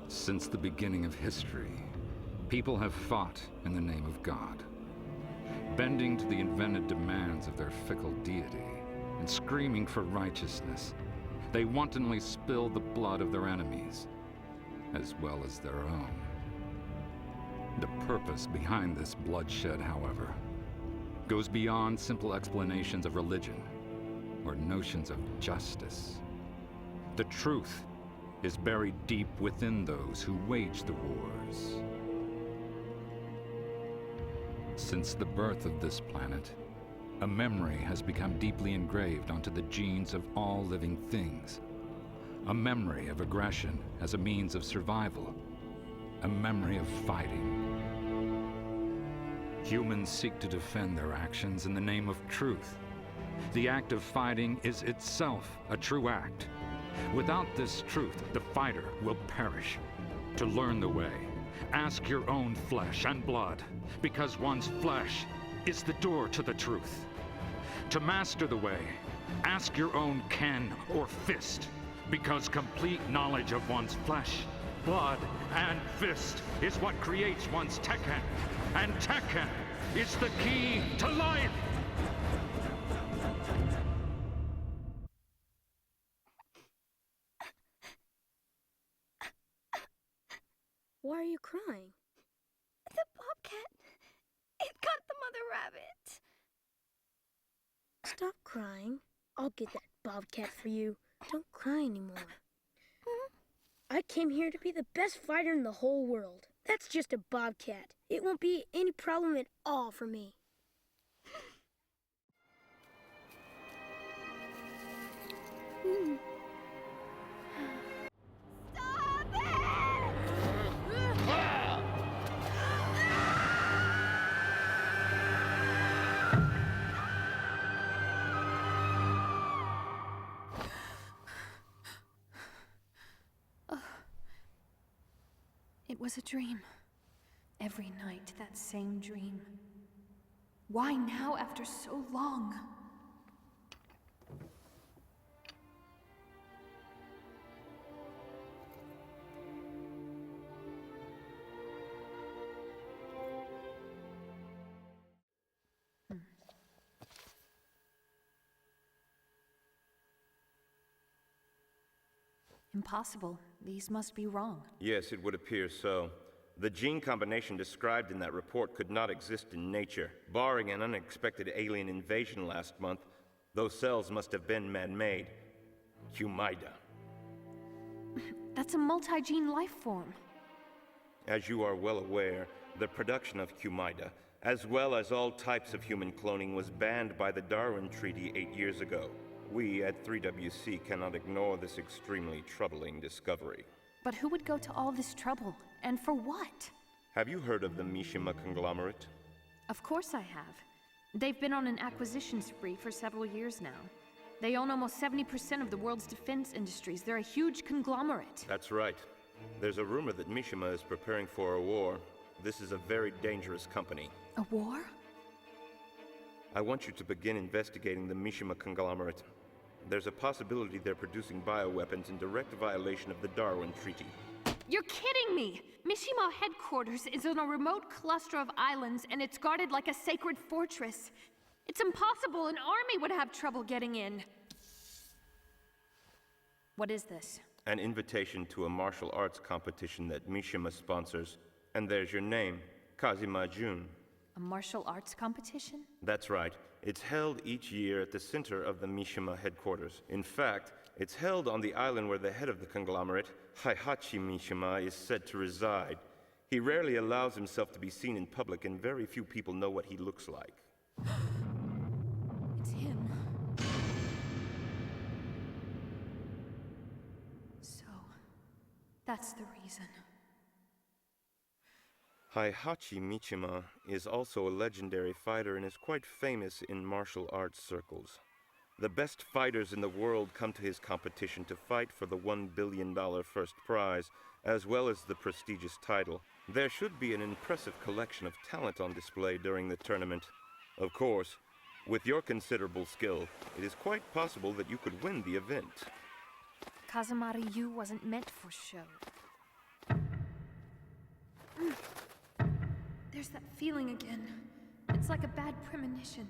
Since the beginning of history, people have fought in the name of God, bending to the invented demands of their fickle deity and screaming for righteousness. They wantonly spill the blood of their enemies, as well as their own. The purpose behind this bloodshed, however, goes beyond simple explanations of religion or notions of justice. The truth is buried deep within those who wage the wars. Since the birth of this planet, a memory has become deeply engraved onto the genes of all living things. A memory of aggression as a means of survival. A memory of fighting. Humans seek to defend their actions in the name of truth. The act of fighting is itself a true act. Without this truth, the fighter will perish. To learn the way, ask your own flesh and blood, because one's flesh is the door to the truth. To master the way, ask your own ken or fist, because complete knowledge of one's flesh, blood, and fist is what creates one's Tekken, and Tekken is the key to life! Why are you crying? The bobcat. It got the mother rabbit. Stop crying. I'll get that bobcat for you. Don't cry anymore. I came here to be the best fighter in the whole world. That's just a bobcat. It won't be any problem at all for me. Stop it! It was a dream. Every night, that same dream. Why now after so long? Impossible. These must be wrong. Yes, it would appear so. The gene combination described in that report could not exist in nature. Barring an unexpected alien invasion last month, those cells must have been man-made. Humida. That's a multi-gene life form. As you are well aware, the production of Humida, as well as all types of human cloning, was banned by the Darwin Treaty 8 years ago. We at 3WC cannot ignore this extremely troubling discovery. But who would go to all this trouble? And for what? Have you heard of the Mishima conglomerate? Of course I have. They've been on an acquisition spree for several years now. They own almost 70% of the world's defense industries. They're a huge conglomerate. That's right. There's a rumor that Mishima is preparing for a war. This is a very dangerous company. A war? I want you to begin investigating the Mishima conglomerate. There's a possibility they're producing bioweapons in direct violation of the Darwin Treaty. You're kidding me! Mishima headquarters is on a remote cluster of islands, and it's guarded like a sacred fortress. It's impossible. An army would have trouble getting in. What is this? An invitation to a martial arts competition that Mishima sponsors. And there's your name, Kazama Jun. A martial arts competition? That's right. It's held each year at the center of the Mishima headquarters. In fact, it's held on the island where the head of the conglomerate, Heihachi Mishima, is said to reside. He rarely allows himself to be seen in public, and very few people know what he looks like. It's him. So, that's the reason. Heihachi Mishima is also a legendary fighter and is quite famous in martial arts circles. The best fighters in the world come to his competition to fight for the $1 billion first prize, as well as the prestigious title. There should be an impressive collection of talent on display during the tournament. Of course, with your considerable skill, it is quite possible that you could win the event. Kazama Ryu wasn't meant for show. There's that feeling again. It's like a bad premonition.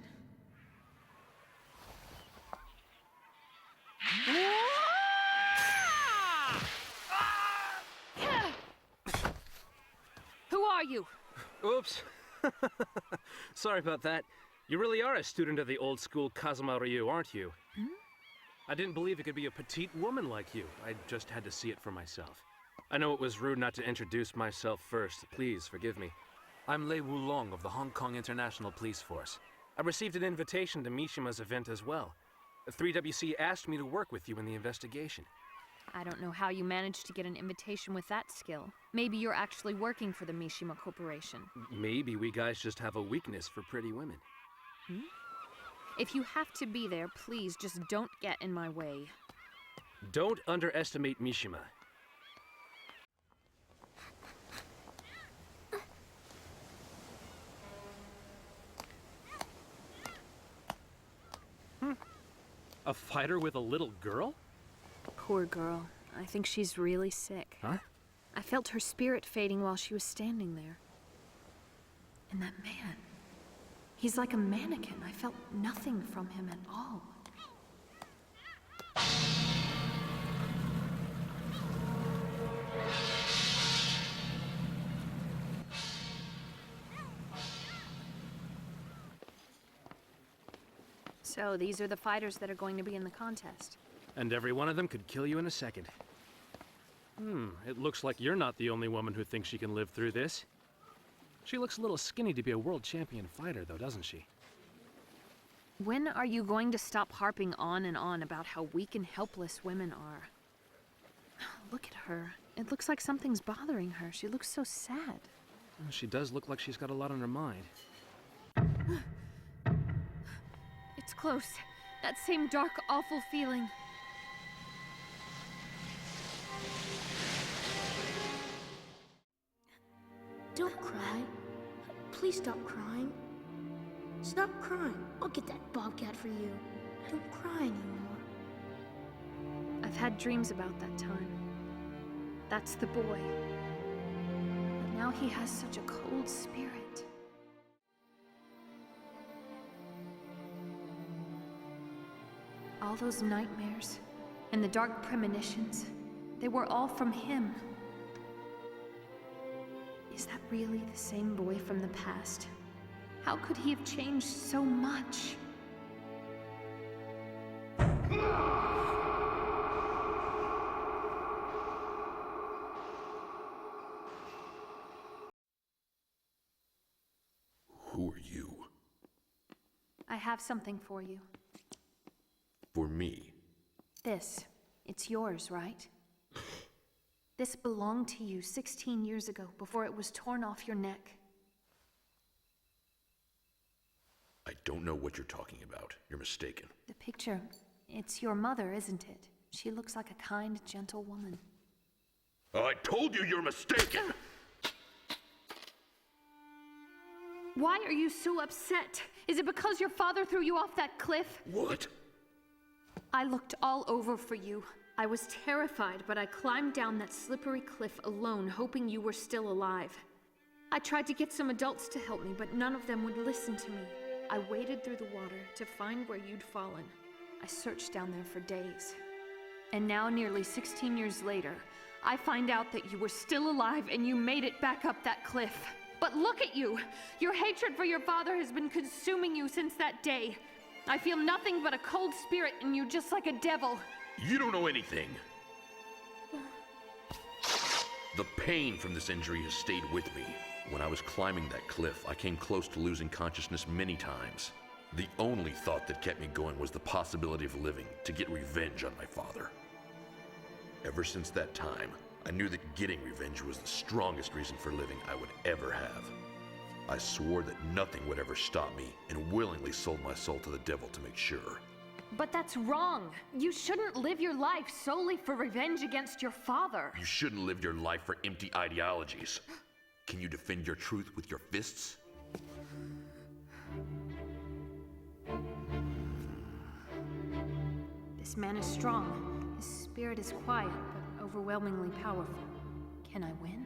Who are you? Oops. Sorry about that. You really are a student of the old school Kazama Ryu, aren't you? I didn't believe it could be a petite woman like you. I just had to see it for myself. I know it was rude not to introduce myself first. Please forgive me. I'm Lei Wulong of the Hong Kong International Police Force. I received an invitation to Mishima's event as well. 3WC asked me to work with you in the investigation. I don't know how you managed to get an invitation with that skill. Maybe you're actually working for the Mishima Corporation. Maybe we guys just have a weakness for pretty women. If you have to be there, please just don't get in my way. Don't underestimate Mishima. A fighter with a little girl? Poor girl. I think she's really sick. Huh? I felt her spirit fading while she was standing there. And that man. He's like a mannequin. I felt nothing from him at all. So these are the fighters that are going to be in the contest. And every one of them could kill you in a second. It looks like you're not the only woman who thinks she can live through this. She looks a little skinny to be a world champion fighter, though, doesn't she? When are you going to stop harping on and on about how weak and helpless women are? Look at her. It looks like something's bothering her. She looks so sad. Well, she does look like she's got a lot on her mind. It's close. That same dark, awful feeling. Don't cry. Please stop crying. Stop crying. I'll get that bobcat for you. Don't cry anymore. I've had dreams about that time. That's the boy. But now he has such a cold spirit. All those nightmares and the dark premonitions, they were all from him. Is that really the same boy from the past? How could he have changed so much? Who are you? I have something for you. For me? It's yours, right? This belonged to you 16 years ago, before it was torn off your neck. I don't know what you're talking about. You're mistaken. The picture, it's your mother, isn't it? She looks like a kind, gentle woman. I told you you're mistaken! Why are you so upset? Is it because your father threw you off that cliff? What? I looked all over for you. I was terrified, but I climbed down that slippery cliff alone, hoping you were still alive. I tried to get some adults to help me, but none of them would listen to me. I waded through the water to find where you'd fallen. I searched down there for days. And now, nearly 16 years later, I find out that you were still alive and you made it back up that cliff. But look at you! Your hatred for your father has been consuming you since that day. I feel nothing but a cold spirit in you, just like a devil. You don't know anything. The pain from this injury has stayed with me. When I was climbing that cliff, I came close to losing consciousness many times. The only thought that kept me going was the possibility of living to get revenge on my father. Ever since that time, I knew that getting revenge was the strongest reason for living I would ever have. I swore that nothing would ever stop me and willingly sold my soul to the devil to make sure. But that's wrong. You shouldn't live your life solely for revenge against your father. You shouldn't live your life for empty ideologies. Can you defend your truth with your fists? This man is strong. His spirit is quiet, but overwhelmingly powerful. Can I win?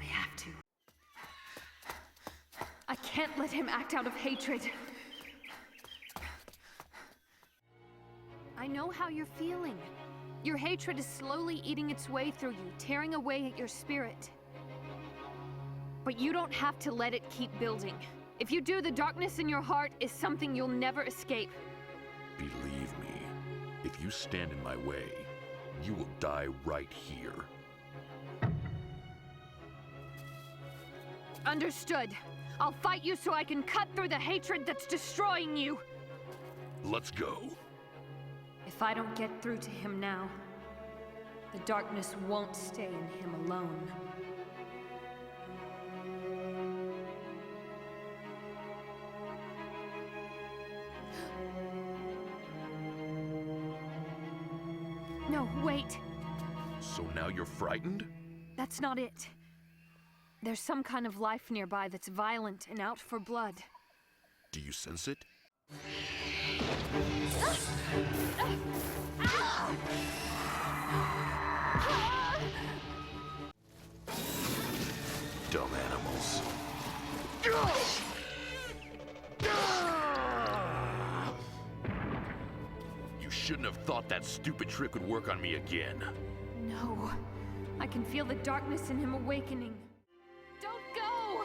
I have to. can't let him act out of hatred. I know how you're feeling. Your hatred is slowly eating its way through you, tearing away at your spirit. But you don't have to let it keep building. If you do, the darkness in your heart is something you'll never escape. Believe me, if you stand in my way, you will die right here. Understood. I'll fight you so I can cut through the hatred that's destroying you. Let's go. If I don't get through to him now, the darkness won't stay in him alone. No, wait. So now you're frightened? That's not it. There's some kind of life nearby that's violent and out for blood. Do you sense it? Dumb animals. You shouldn't have thought that stupid trick would work on me again. No. I can feel the darkness in him awakening. Don't go!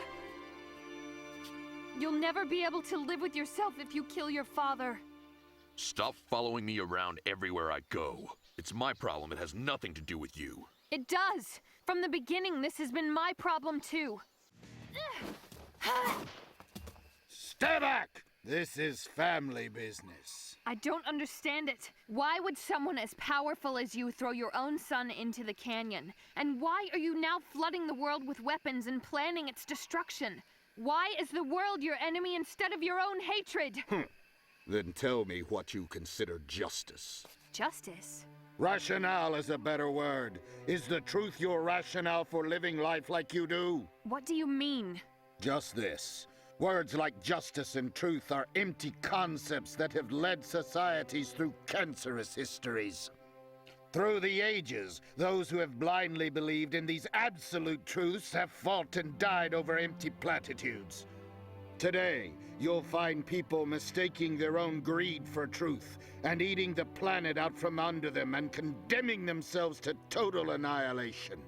You'll never be able to live with yourself if you kill your father. Stop following me around everywhere I go. It's my problem. It has nothing to do with you. It does. From the beginning, this has been my problem too. Stay back! This is family business. I don't understand it. Why would someone as powerful as you throw your own son into the canyon? And why are you now flooding the world with weapons and planning its destruction? Why is the world your enemy instead of your own hatred? Then tell me what you consider justice. Justice? Rationale is a better word. Is the truth your rationale for living life like you do? What do you mean? Just this. Words like justice and truth are empty concepts that have led societies through cancerous histories. Through the ages, those who have blindly believed in these absolute truths have fought and died over empty platitudes. Today, you'll find people mistaking their own greed for truth and eating the planet out from under them and condemning themselves to total annihilation.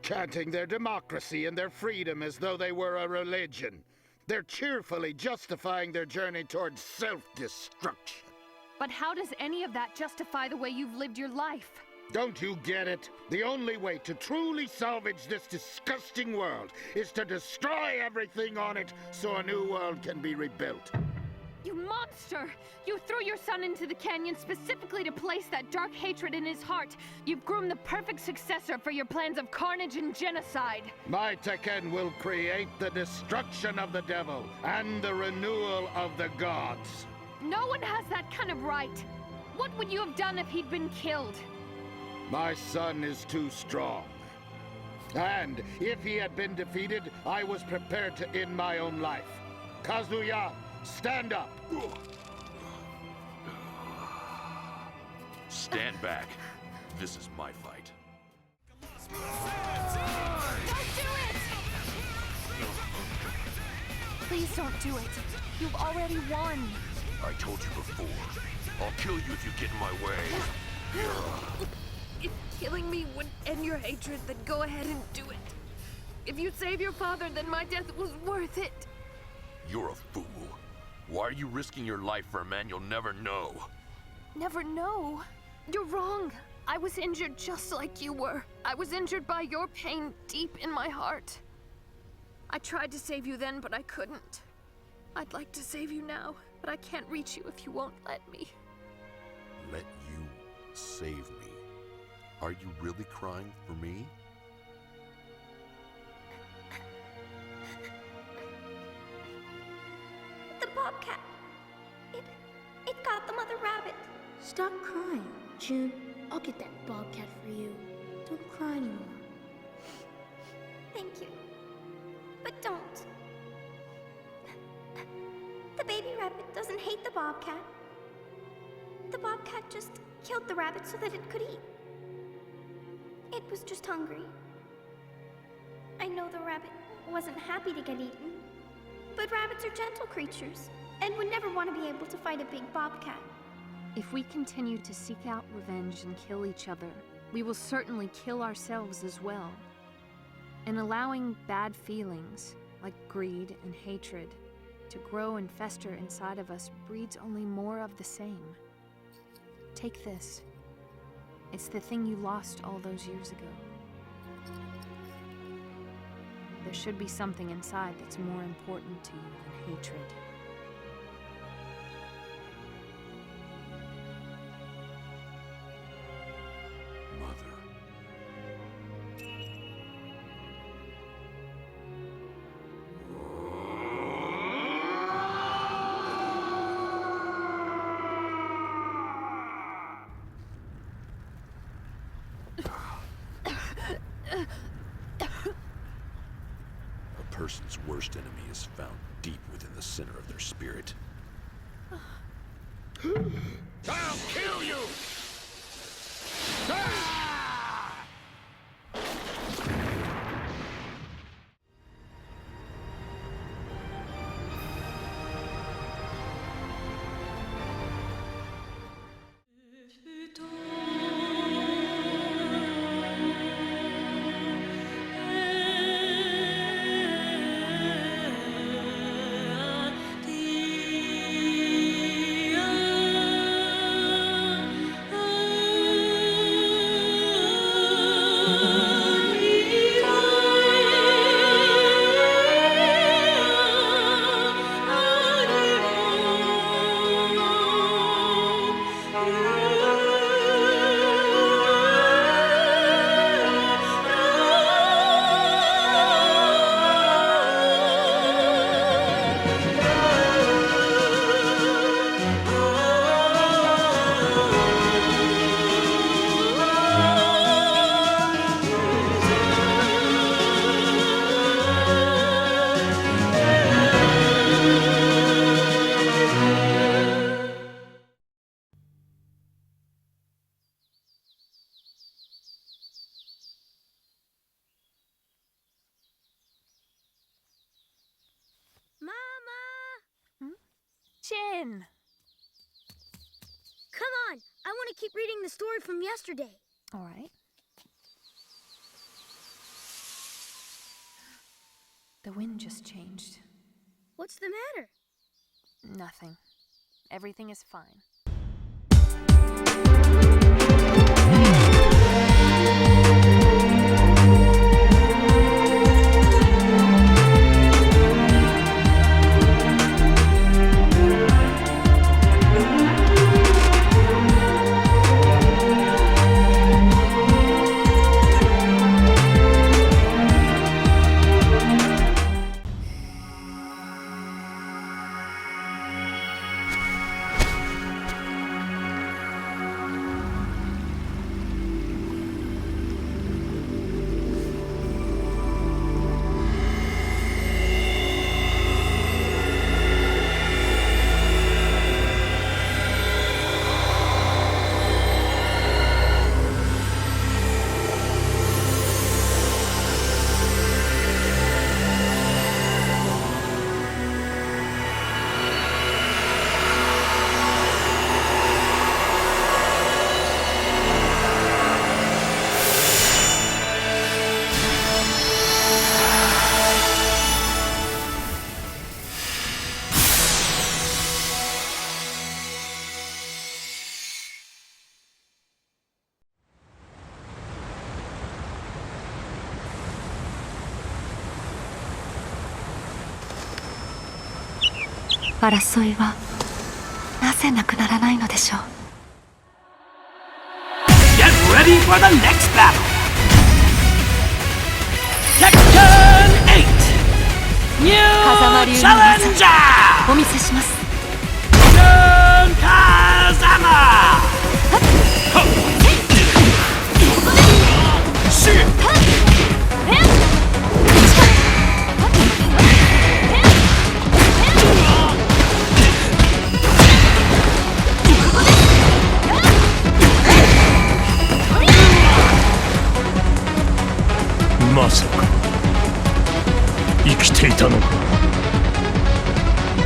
Chanting their democracy and their freedom as though they were a religion. They're cheerfully justifying their journey towards self-destruction. But how does any of that justify the way you've lived your life? Don't you get it? The only way to truly salvage this disgusting world is to destroy everything on it so a new world can be rebuilt. You monster! You threw your son into the canyon specifically to place that dark hatred in his heart. You've groomed the perfect successor for your plans of carnage and genocide. My Tekken will create the destruction of the devil and the renewal of the gods. No one has that kind of right. What would you have done if he'd been killed? My son is too strong. And if he had been defeated, I was prepared to end my own life. Kazuya, stand up! Stand back. This is my fight. Don't do it! Please don't do it. You've already won. I told you before. I'll kill you if you get in my way. If killing me would end your hatred, then go ahead and do it. If you save your father, then my death was worth it. You're a fool. Why are you risking your life for a man you'll never know? Never know. You're wrong. I was injured just like you were. I was injured by your pain deep in my heart. I tried to save you then, but I couldn't. I'd like to save you now, but I can't reach you if you won't let me. Let you save me? Are you really crying for me? The bobcat. It got the mother rabbit. Stop crying, Jun. I'll get that bobcat for you. Don't cry anymore. Thank you. But don't. The baby rabbit doesn't hate the bobcat. The bobcat just killed the rabbit so that it could eat. It was just hungry. I know the rabbit wasn't happy to get eaten, But rabbits are gentle creatures, and would never want to be able to fight a big bobcat. If we continue to seek out revenge and kill each other, we will certainly kill ourselves as well. And allowing bad feelings, like greed and hatred, to grow and fester inside of us breeds only more of the same. Take this. It's the thing you lost all those years ago. There should be something inside that's more important to you than hatred. A person's worst enemy is found deep within the center of their spirit. I'll kill you! Jin! Come on! I want to keep reading the story from yesterday. All right. The wind just changed. What's the matter? Nothing. Everything is fine.争いはなぜなくならないのでしょう。 Get ready for the next battle! Tekken 8! New Challenger! お見せします。 Jun Kazama!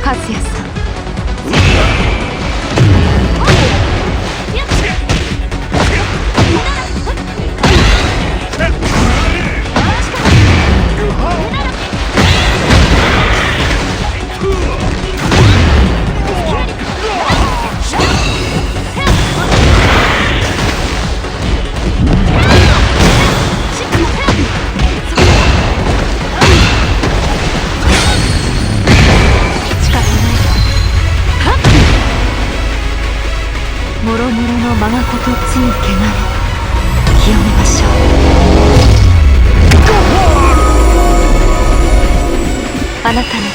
和也さんもろもろの我がことつむ汚れ清めましょう。あなたの